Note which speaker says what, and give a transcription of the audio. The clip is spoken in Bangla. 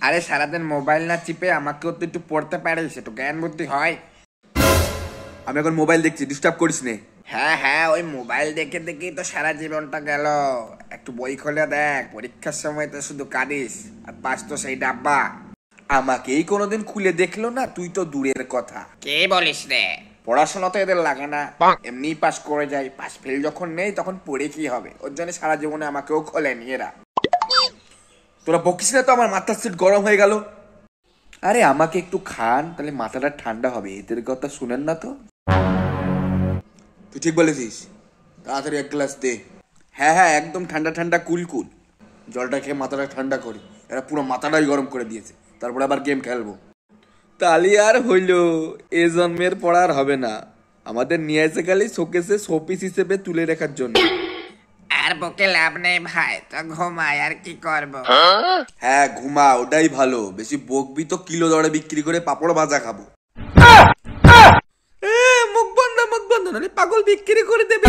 Speaker 1: আরে সারাদিন মোবাইল না চিপে আমাকেও তো একটু পড়তে পারিস, একটু জ্ঞান বুদ্ধি হয়।
Speaker 2: আমি এখন মোবাইল দেখছি, ডিস্টার্ব করিস নে।
Speaker 1: হ্যাঁ হ্যাঁ, ওই মোবাইল দেখে দেখেই তো সারা জীবনটা গেল। একটু বই খুলে দেখ, পরীক্ষার সময় তো শুধু কাঁদিস আর পাস তো সেই ডাব্বা।
Speaker 2: আমাকেই কোনোদিন খুলে দেখলো না, তুই তো দূরের কথা।
Speaker 1: কে বলিস রে? পড়াশোনা তো এদের লাগে না, এমনি পাস করে যায়। পাস ফেল যখন নেই তখন পড়ে কি হবে, ওর জন্য সারা জীবনে আমাকেও খোলেনি এরা।
Speaker 2: তোরা বকিস না তো, আমার মাথার সিট গরম হয়ে গেল। আরে আমাকে একটু খান, তাহলে মাথাটা ঠান্ডা হবে। এদের কথা শুনেন না তো। তুই ঠিক বলেছিস, তাড়াতাড়ি এক গ্লাস দে। হ্যাঁ হ্যাঁ, একদম ঠান্ডা ঠান্ডা কুল কুল। জলটা খেয়ে মাথাটা ঠান্ডা করি। এরা পুরো মাথাটাই গরম করে দিয়েছে, তারপরে আবার গেম খেলবো। তালি আর হইল, এ জন্মের পড়ার হবে না। আমাদের নিয়ে এসে খালি শোকেসে শোপিস হিসেবে তুলে রাখার জন্য।
Speaker 1: আর বকে লাভ নেই ভাই, তো ঘুমাই, আর কি করব।
Speaker 2: হ্যাঁ ঘুমা, ওটাই ভালো। বেশি বকবি তো কিলো দরে বিক্রি করে পাপড় ভাজা খাবো। মুখ বন্ধ মুখ বন্ধ, নাহলে পাগল বিক্রি করে দেবে।